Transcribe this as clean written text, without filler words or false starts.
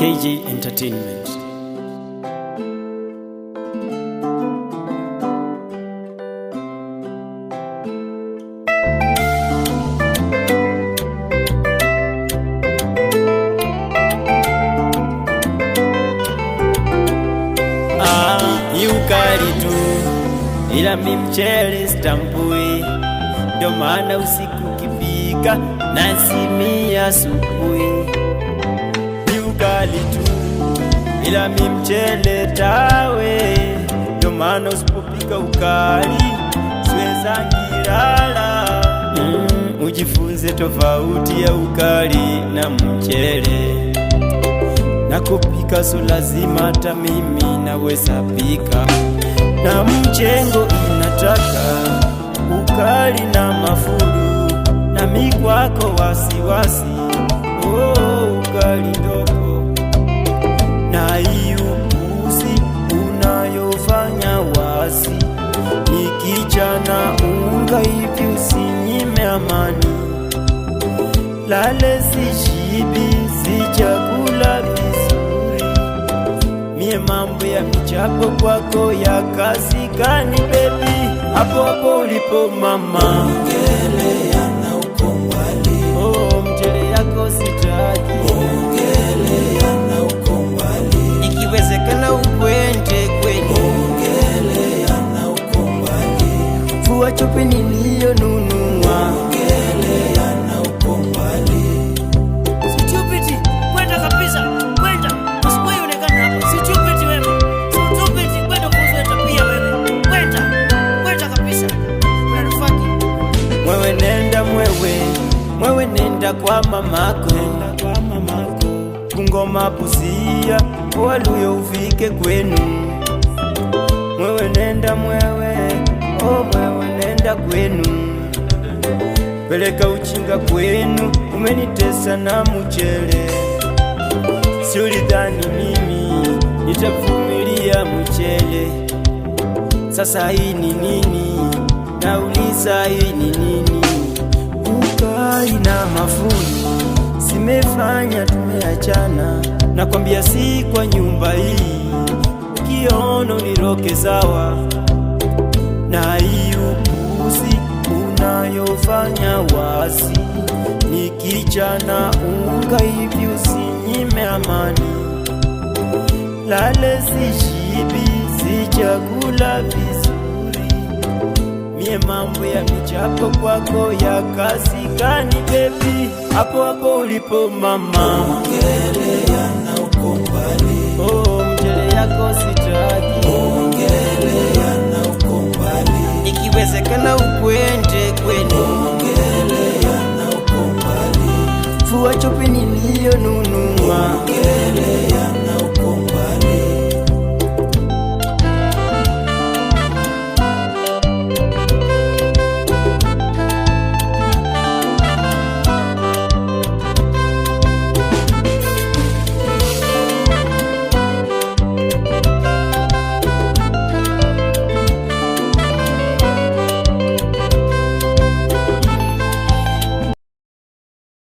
KJ Entertainment. Ukali tu ila mi mchele stambui, ndio maana usiku kipika nasimia asubuhi. Ni ukali tu ila mi mchele tawe, ndio maana usipopika ukali siweza ngilala. Ujifunze tofauti ya ukali na mchele, na kupika so lazima hata mimi naweza pika. Na mchengo inataka ukali na mafuru, na mikwako wasiwasi, ukali ndogo. Na iupuzi unayofanya wasi, nikichana unga hivi usinyime amani. Lale sishibi si chakula vizuri, mie mambo ya michapo kwako ya kazi gani baby? Hapo hapo ulipo mama, ongelea na ukombali. Mchele yako sitaki, ongelea na ukombali. ikiwezekana ukwende kwenu, ongelea na ukombali. fua chupi niliyonunua, ongelea na ukombali. Stupid, kwenda kabisa, kwenda. Usiwahi onekana hapa. Stupid wewe. Stupid, kwenda kuzua tabia wewe. Kwenda kabisa. Unanifaki. mwewe nenda mwewe nenda kwa mamako, kungoma pusia waluyo ufike kwenu. Mwewe nenda mwewe nenda kwenu, peleka uchinga kwenu, umenitesa na mchele. Si ulidhani mimi nitavumilia mchele? Sasa hii ni nini? Nauliza hii ni nini? Ukali na mafuru simefanya tumeachana, nakwambia si kwa nyumba hii, ukiono niroke sawa. Na hii upuzi unayofanya wasi, nikichana unga hivi usinyime amani. Lale sishibi si chakula vizuri, mie mambo ya michapo kwako ya kazi gani baby? Hapo hapo ulipo mama, ongelea na ukombali. mchele yako sitaki, ongelea na ukombali. ikiwezekana ukwende